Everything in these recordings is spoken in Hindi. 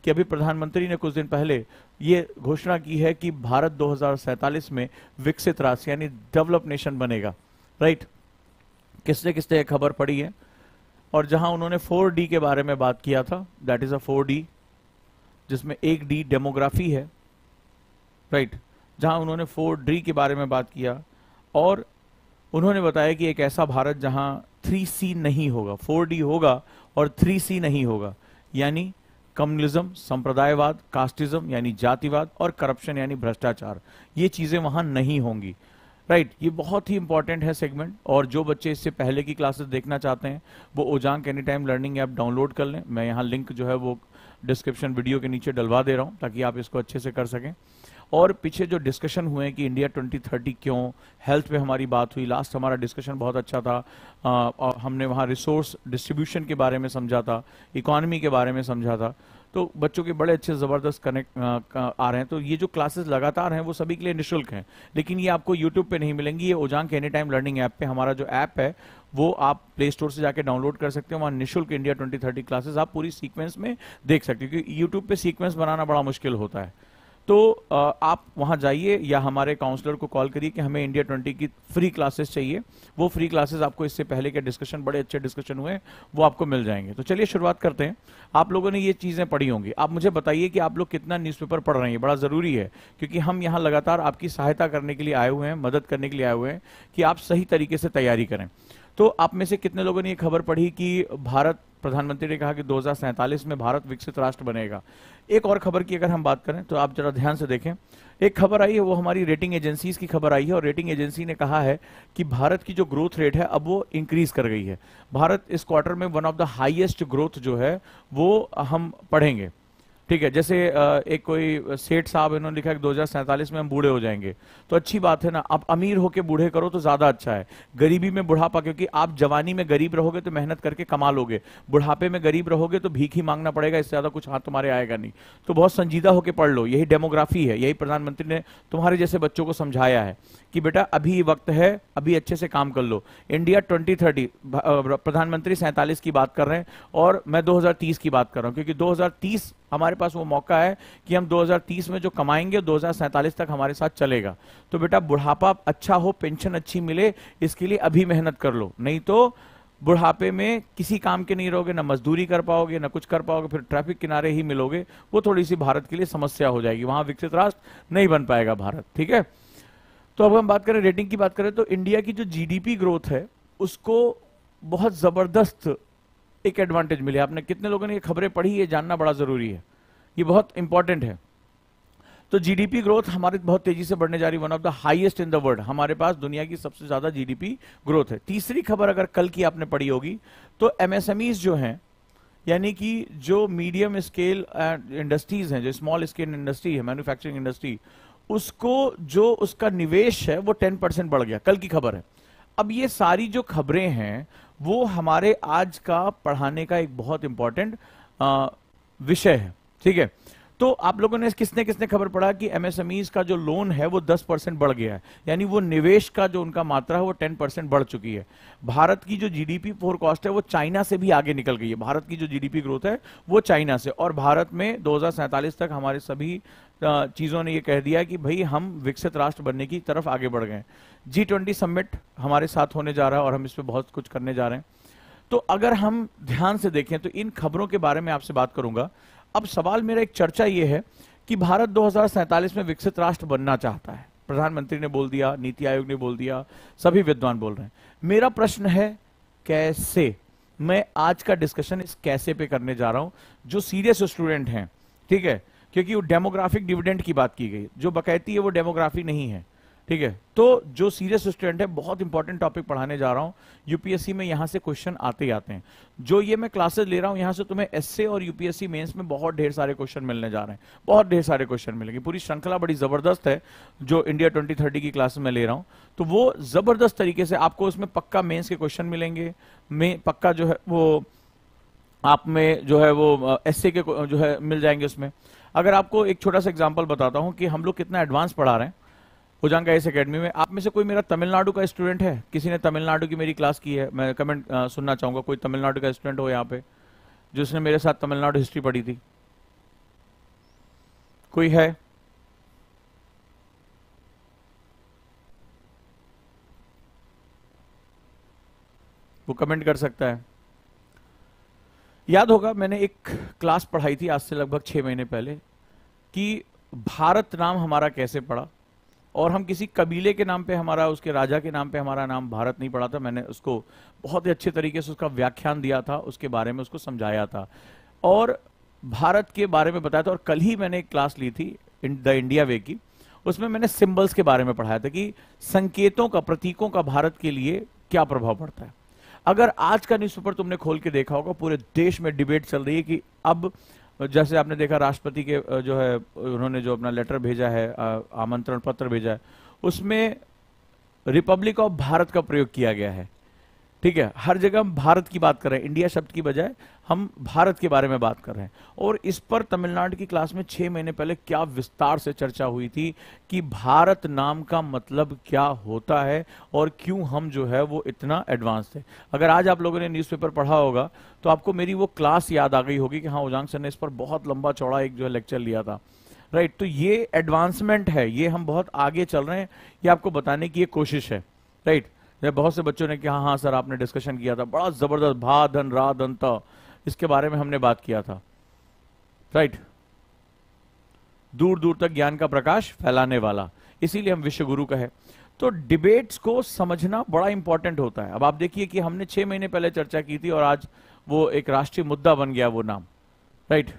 कि अभी प्रधानमंत्री ने कुछ दिन पहले ये घोषणा की है कि भारत 2047 में विकसित राष्ट्र यानी डेवलप नेशन बनेगा, राइट। किसने किसने ये खबर पढ़ी है? और जहां उन्होंने 4D के बारे में बात किया था, दैट इज अ 4D, जिसमें एक D डेमोग्राफी है, राइट। जहां उन्होंने 4D के बारे में बात किया और उन्होंने बताया कि एक ऐसा भारत जहां 3C नहीं होगा, 4D होगा और 3C नहीं होगा, यानी कम्युनिज्म, संप्रदायवाद, कास्टिज्म यानी जातिवाद और करप्शन यानी भ्रष्टाचार, ये चीजें वहां नहीं होंगी, राइट। ये बहुत ही इंपॉर्टेंट है सेगमेंट। और जो बच्चे इससे पहले की क्लासेस देखना चाहते हैं वो ओजांग any time learning app download कर लें। मैं यहाँ लिंक जो है वो डिस्क्रिप्शन वीडियो के नीचे डलवा दे रहा हूँ ताकि आप इसको अच्छे से कर सकें। और पीछे जो डिस्कशन हुए हैं कि इंडिया 2030 क्यों, हेल्थ पे हमारी बात हुई, लास्ट हमारा डिस्कशन बहुत अच्छा था। और हमने वहाँ रिसोर्स डिस्ट्रीब्यूशन के बारे में समझा था, इकोनॉमी के बारे में समझा था, तो बच्चों के बड़े अच्छे ज़बरदस्त कनेक्ट आ रहे हैं। तो ये जो क्लासेस लगातार हैं वो सभी के लिए निःशुल्क हैं, लेकिन ये आपको यूट्यूब पे नहीं मिलेंगी, ये ओजांग एनी टाइम लर्निंग ऐप पे, हमारा जो ऐप है वो आप प्ले स्टोर से जाके डाउनलोड कर सकते हो। वहाँ निःशुल्क इंडिया 2030 क्लासेस आप पूरी सीक्वेंस में देख सकते हो, क्योंकि यूट्यूब पे सीक्वेंस बनाना बड़ा मुश्किल होता है। तो आप वहां जाइए या हमारे काउंसलर को कॉल करिए कि हमें इंडिया 20 की फ्री क्लासेस चाहिए। वो फ्री क्लासेस आपको इससे पहले के डिस्कशन, बड़े अच्छे डिस्कशन हुए, वो आपको मिल जाएंगे। तो चलिए शुरुआत करते हैं। आप लोगों ने ये चीजें पढ़ी होंगी, आप मुझे बताइए कि आप लोग कितना न्यूज़पेपर पढ़ रहे हैं। बड़ा जरूरी है क्योंकि हम यहाँ लगातार आपकी सहायता करने के लिए आए हुए हैं, मदद करने के लिए आए हुए हैं कि आप सही तरीके से तैयारी करें। तो आप में से कितने लोगों ने ये खबर पढ़ी कि भारत, प्रधानमंत्री ने कहा कि 2047 में भारत विकसित राष्ट्र बनेगा। एक और खबर की अगर हम बात करें तो आप जरा ध्यान से देखें, एक खबर आई है, वो हमारी रेटिंग एजेंसीज की खबर आई है और रेटिंग एजेंसी ने कहा है कि भारत की जो ग्रोथ रेट है अब वो इंक्रीज कर गई है। भारत इस क्वार्टर में one of the highest growth जो है वो हम पढ़ेंगे, ठीक है। जैसे एक कोई सेठ साहब इन्होंने लिखा कि 2047 में हम बूढ़े हो जाएंगे, तो अच्छी बात है ना। आप अमीर होके बूढ़े करो तो ज्यादा अच्छा है, गरीबी में बुढ़ापा, क्योंकि आप जवानी में गरीब रहोगे तो मेहनत करके कमा लोगे, बुढ़ापे में गरीब रहोगे तो भीख ही मांगना पड़ेगा, इससे ज्यादा कुछ हाथ तुम्हारे आएगा नहीं। तो बहुत संजीदा होकर पढ़ लो, यही डेमोग्राफी है, यही प्रधानमंत्री ने तुम्हारे जैसे बच्चों को समझाया है कि बेटा अभी वक्त है, अभी अच्छे से काम कर लो। इंडिया 2030, प्रधानमंत्री 47 की बात कर रहे हैं और मैं 2030 की बात कर रहा हूं, क्योंकि 2030 हमारे पास वो मौका है कि हम 2030 में जो कमाएंगे 2047 तक हमारे साथ चलेगा। तो बेटा बुढ़ापा अच्छा हो, पेंशन अच्छी मिले, इसके लिए अभी मेहनत कर लो, नहीं तो बुढ़ापे में किसी काम के नहीं रहोगे, ना मजदूरी कर पाओगे, ना कुछ कर पाओगे, फिर ट्रैफिक किनारे ही मिलोगे। वो थोड़ी सी भारत के लिए समस्या हो जाएगी, वहां विकसित राष्ट्र नहीं बन पाएगा भारत, ठीक है। तो अब हम बात करें, रेटिंग की बात करें, तो इंडिया की जो जीडीपी ग्रोथ है उसको बहुत जबरदस्त एक एडवांटेज मिले। आपने कितने लोगों ने ये खबरें पढ़ी, ये जानना बड़ा जरूरी है, ये बहुत इंपॉर्टेंट है। तो जीडीपी ग्रोथ हमारे बहुत तेजी से बढ़ने जा रही, one of the highest in the world, हमारे पास दुनिया की सबसे ज्यादा जीडीपी ग्रोथ है। तीसरी खबर अगर कल की आपने पढ़ी होगी तो एमएसएमईज जो हैं, यानी कि जो मीडियम स्केल इंडस्ट्रीज हैं, जो स्मॉल स्केल इंडस्ट्री है, मैन्युफैक्चरिंग इंडस्ट्री, उसको जो उसका निवेश है वो 10% बढ़ गया, कल की खबर है। अब ये सारी जो खबरें हैं वो हमारे आज का पढ़ाने का एक बहुत इंपॉर्टेंट विषय है, ठीक है। तो आप लोगों ने किसने किसने खबर पढ़ा कि एमएसएमईज का जो लोन है वो 10% बढ़ गया है, यानी वो निवेश का जो उनका मात्रा है वो 10% बढ़ चुकी है। भारत की जो जीडीपी फोरकास्ट है वो चाइना से भी आगे निकल गई है, भारत की जो जीडीपी ग्रोथ है वो चाइना से। और भारत में 2047 तक हमारे सभी चीजों ने ये कह दिया कि भाई हम विकसित राष्ट्र बनने की तरफ आगे बढ़ गए। G20 समिट हमारे साथ होने जा रहा है और हम इस पर बहुत कुछ करने जा रहे हैं। तो अगर हम ध्यान से देखें तो इन खबरों के बारे में आपसे बात करूंगा। अब सवाल मेरा एक चर्चा ये है कि भारत 2047 में विकसित राष्ट्र बनना चाहता है, प्रधानमंत्री ने बोल दिया, नीति आयोग ने बोल दिया, सभी विद्वान बोल रहे हैं। मेरा प्रश्न है कैसे? मैं आज का डिस्कशन इस कैसे पे करने जा रहा हूं। जो सीरियस स्टूडेंट हैं, ठीक है, क्योंकि वो डेमोग्राफिक डिविडेंड की बात की गई, जो बकैती है वो डेमोग्राफी नहीं है, ठीक है। तो जो सीरियस स्टूडेंट है, बहुत इंपॉर्टेंट टॉपिक पढ़ाने जा रहा हूं, यूपीएससी में यहां से क्वेश्चन आते ही आते हैं। जो ये मैं क्लासेस ले रहा हूं यहां से तुम्हें एसए और यूपीएससी मेंस में बहुत ढेर सारे क्वेश्चन मिलने जा रहे हैं, बहुत ढेर सारे क्वेश्चन मिलेंगे। पूरी श्रृंखला बड़ी जबरदस्त है जो इंडिया 2030 की क्लास में ले रहा हूं, तो वो जबरदस्त तरीके से आपको उसमें पक्का मेंस के क्वेश्चन मिलेंगे, में पक्का जो है वो आप में जो है वो एसए के जो है मिल जाएंगे उसमें। अगर आपको एक छोटा सा एग्जांपल बताता हूं कि हम लोग कितना एडवांस पढ़ा रहे हैं ओजांग आईएएस एकेडमी में। आप में से कोई मेरा तमिलनाडु का स्टूडेंट है? किसी ने तमिलनाडु की मेरी क्लास की है? मैं कमेंट सुनना चाहूंगा, कोई तमिलनाडु का स्टूडेंट हो यहाँ पे जिसने मेरे साथ तमिलनाडु हिस्ट्री पढ़ी थी? कोई है? वो कमेंट कर सकता है। याद होगा मैंने एक क्लास पढ़ाई थी आज से लगभग 6 महीने पहले कि भारत नाम हमारा कैसे पड़ा, और हम किसी कबीले के नाम पे हमारा, उसके राजा के नाम पे हमारा नाम भारत नहीं पड़ा था। मैंने उसको बहुत ही अच्छे तरीके से उसका व्याख्यान दिया था, उसके बारे में उसको समझाया था और भारत के बारे में बताया था। और कल ही मैंने एक क्लास ली थी द इंडिया वे की, उसमें मैंने सिंबल्स के बारे में पढ़ाया था कि संकेतों का, प्रतीकों का भारत के लिए क्या प्रभाव पड़ता है। अगर आज का न्यूज़पेपर तुमने खोल के देखा होगा, पूरे देश में डिबेट चल रही है कि अब जैसे आपने देखा राष्ट्रपति के जो है उन्होंने जो अपना लेटर भेजा है, आमंत्रण पत्र भेजा है, उसमें रिपब्लिक ऑफ भारत का प्रयोग किया गया है। ठीक है, हर जगह हम भारत की बात कर रहे हैं, इंडिया शब्द की बजाय हम भारत के बारे में बात कर रहे हैं। और इस पर तमिलनाडु की क्लास में 6 महीने पहले क्या विस्तार से चर्चा हुई थी कि भारत नाम का मतलब क्या होता है और क्यों हम जो है वो इतना एडवांस थे। अगर आज आप लोगों ने न्यूज़पेपर पढ़ा होगा तो आपको मेरी वो क्लास याद आ गई होगी कि हाँ, उजांग सर ने इस पर बहुत लंबा चौड़ा एक जो है लेक्चर लिया था। राइट, तो ये एडवांसमेंट है, ये हम बहुत आगे चल रहे हैं, ये आपको बताने की एक कोशिश है। राइट, बहुत से बच्चों ने कहा हाँ सर आपने डिस्कशन किया था, बड़ा जबरदस्त, भा धन रा धन त, इसके बारे में हमने बात किया था। राइट, दूर दूर तक ज्ञान का प्रकाश फैलाने वाला, इसीलिए हम विश्व गुरु कहे। तो डिबेट्स को समझना बड़ा इंपॉर्टेंट होता है। अब आप देखिए कि हमने 6 महीने पहले चर्चा की थी और आज वो एक राष्ट्रीय मुद्दा बन गया वो नाम। राइट,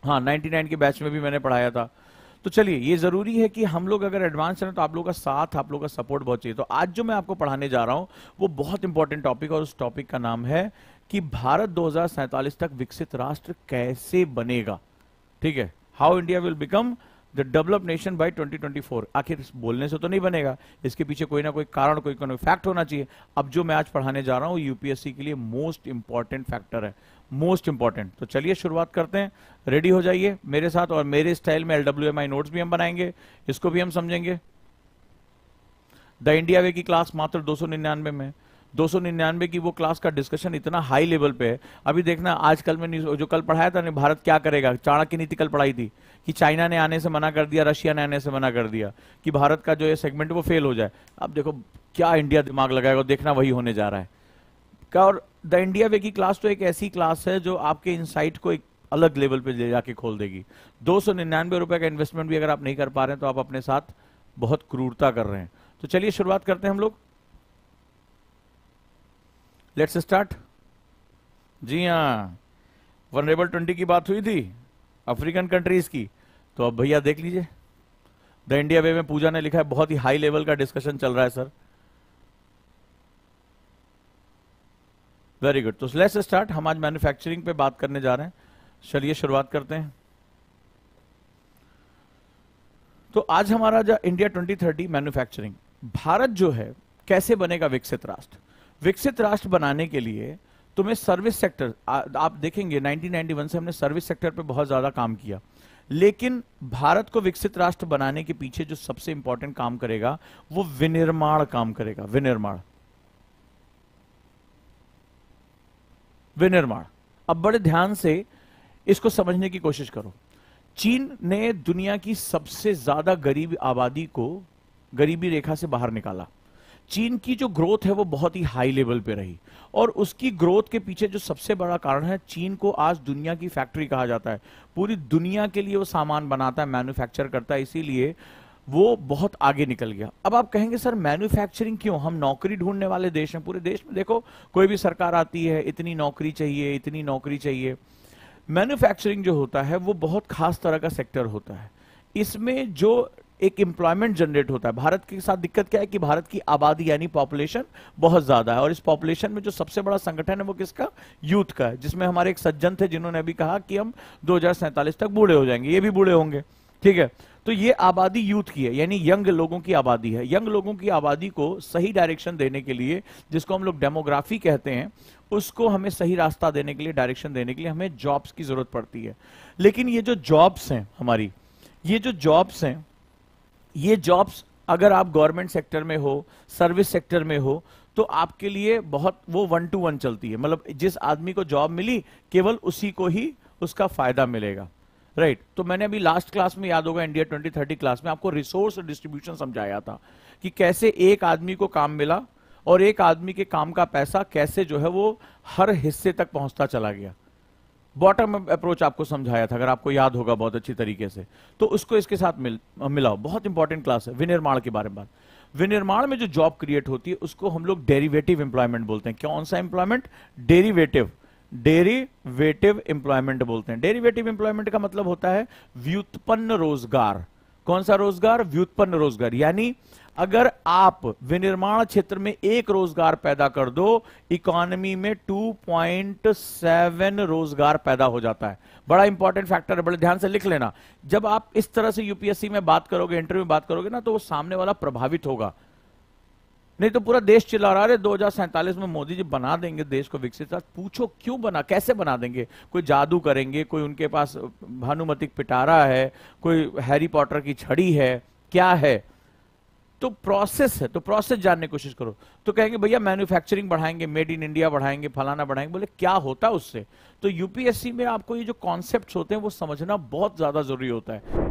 हाँ 99 के बैच में भी मैंने पढ़ाया था। तो चलिए, ये जरूरी है कि हम लोग अगर एडवांस हैं तो आप लोगों का साथ, आप लोगों का सपोर्ट बहुत चाहिए। तो आज जो मैं आपको पढ़ाने जा रहा हूं वो बहुत इंपॉर्टेंट टॉपिक, और उस टॉपिक का नाम है कि भारत 2047 तक विकसित राष्ट्र कैसे बनेगा। ठीक है, how India will become the develop nation by 2024। आखिर बोलने से तो नहीं बनेगा, इसके पीछे कोई ना कोई कारण, कोई ना कोई फैक्ट होना चाहिए। अब जो मैं आज पढ़ाने जा रहा हूं यूपीएससी के लिए मोस्ट इंपॉर्टेंट फैक्टर है, मोस्ट इंपॉर्टेंट। तो चलिए शुरुआत करते हैं, रेडी हो जाइए मेरे साथ, और मेरे स्टाइल में LWMI नोट्स भी हम बनाएंगे, इसको भी हम समझेंगे। द इंडिया वे की क्लास मात्र 299 में, 299 की वो क्लास का डिस्कशन इतना हाई लेवल पे है। अभी देखना आजकल में जो कल पढ़ाया था, भारत क्या करेगा, चाणक्य नीति कल पढ़ाई थी कि चाइना ने आने से मना कर दिया, रशिया ने आने से मना कर दिया कि भारत का जो ये सेगमेंट वो फेल हो जाए। अब देखो क्या इंडिया दिमाग लगाएगा, देखना वही होने जा रहा है। और द इंडिया वे की क्लास तो एक ऐसी क्लास है जो आपके इनसाइट को एक अलग लेवल पे ले जाके खोल देगी। 299 रुपए का इन्वेस्टमेंट भी अगर आप नहीं कर पा रहे हैं तो आप अपने साथ बहुत क्रूरता कर रहे हैं। तो चलिए शुरुआत करते हैं हम लोग, लेट्स स्टार्ट। जी हाँ, वनरेबल 20 की बात हुई थी, अफ्रीकन कंट्रीज की, तो अब भैया देख लीजिए द इंडिया वे में पूजा ने लिखा है बहुत ही हाई लेवल का डिस्कशन चल रहा है सर। वेरी गुड, तो लेट्स स्टार्ट। हम आज मैन्युफैक्चरिंग पे बात करने जा रहे हैं, चलिए शुरुआत करते हैं। तो आज हमारा जो इंडिया 2030 मैन्युफैक्चरिंग, भारत जो है कैसे बनेगा विकसित राष्ट्र। विकसित राष्ट्र बनाने के लिए तुम्हें सर्विस सेक्टर, आप देखेंगे 1991 से हमने सर्विस सेक्टर पे बहुत ज्यादा काम किया, लेकिन भारत को विकसित राष्ट्र बनाने के पीछे जो सबसे इंपॉर्टेंट काम करेगा वो विनिर्माण काम करेगा। विनिर्माण, विनिर्माण। अब बड़े ध्यान से इसको समझने की कोशिश करो। चीन ने दुनिया की सबसे ज्यादा गरीब आबादी को गरीबी रेखा से बाहर निकाला। चीन की जो ग्रोथ है वो बहुत ही हाई लेवल पे रही, और उसकी ग्रोथ के पीछे जो सबसे बड़ा कारण है, चीन को आज दुनिया की फैक्ट्री कहा जाता है। पूरी दुनिया के लिए वो सामान बनाता है, मैन्युफैक्चर करता है, इसीलिए वो बहुत आगे निकल गया। अब आप कहेंगे सर मैन्युफैक्चरिंग क्यों, हम नौकरी ढूंढने वाले देश हैं। पूरे देश में देखो कोई भी सरकार आती है, इतनी नौकरी चाहिए, इतनी नौकरी चाहिए। मैन्युफैक्चरिंग जो होता है वो बहुत खास तरह का सेक्टर होता है, इसमें जो एक एम्प्लॉयमेंट जनरेट होता है। भारत के साथ दिक्कत क्या है कि भारत की आबादी यानी पॉपुलेशन बहुत ज्यादा है, और इस पॉपुलेशन में जो सबसे बड़ा संगठन है वो किसका, यूथ का है, जिसमें हमारे एक सज्जन थे जिन्होंने अभी कहा कि हम 2047 तक बूढ़े हो जाएंगे, ये भी बूढ़े होंगे। ठीक है, तो ये आबादी यूथ की है, यानी यंग लोगों की आबादी है। यंग लोगों की आबादी को सही डायरेक्शन देने के लिए, जिसको हम लोग डेमोग्राफी कहते हैं, उसको हमें सही रास्ता देने के लिए, डायरेक्शन देने के लिए हमें जॉब्स की जरूरत पड़ती है। लेकिन ये जो जॉब्स हैं हमारी, ये जो जॉब्स हैं, ये जॉब्स अगर आप गवर्नमेंट सेक्टर में हो, सर्विस सेक्टर में हो, तो आपके लिए बहुत वो 1 to 1 चलती है। मतलब जिस आदमी को जॉब मिली केवल उसी को ही उसका फायदा मिलेगा। राइट। तो मैंने अभी लास्ट क्लास में, याद होगा इंडिया 2030 क्लास में, आपको रिसोर्स डिस्ट्रीब्यूशन समझाया था कि कैसे एक आदमी को काम मिला और एक आदमी के काम का पैसा कैसे जो है वो हर हिस्से तक पहुंचता चला गया। बॉटम अप अप्रोच आपको समझाया था, अगर आपको याद होगा बहुत अच्छी तरीके से। तो उसको इसके साथ मिलाओ। बहुत इंपॉर्टेंट क्लास है। विनिर्माण के बारे में बात। विनिर्माण में जो जॉब क्रिएट होती है उसको हम लोग डेरिवेटिव एम्प्लॉयमेंट बोलते हैं। कौन सा एम्प्लॉयमेंट? डेरिवेटिव। डेरिवेटिव एम्प्लॉयमेंट बोलते हैं। डेरिवेटिव एम्प्लॉयमेंट का मतलब होता है व्युत्पन्न रोजगार। कौन सा रोजगार? व्युत्पन्न रोजगार। यानी अगर आप विनिर्माण क्षेत्र में एक रोजगार पैदा कर दो, इकोनॉमी में 2.7 रोजगार पैदा हो जाता है। बड़ा इंपॉर्टेंट फैक्टर है, बड़े ध्यान से लिख लेना। जब आप इस तरह से यूपीएससी में बात करोगे, इंटरव्यू में बात करोगे ना, तो वो सामने वाला प्रभावित होगा। नहीं तो पूरा देश चिल्ला रहा है 2047 में मोदी जी बना देंगे देश को विकसित। पूछो क्यों बना, कैसे बना देंगे? कोई जादू करेंगे, कोई उनके पास भानुमति पिटारा है, कोई हैरी पॉटर की छड़ी है, क्या है? तो प्रोसेस है, तो प्रोसेस जानने की कोशिश करो। तो कहेंगे भैया मैन्युफैक्चरिंग बढ़ाएंगे, मेड इन इंडिया बढ़ाएंगे, फलाना बढ़ाएंगे। बोले क्या होता है उससे? तो यूपीएससी में आपको ये जो कॉन्सेप्ट्स होते हैं वो समझना बहुत ज्यादा जरूरी होता है।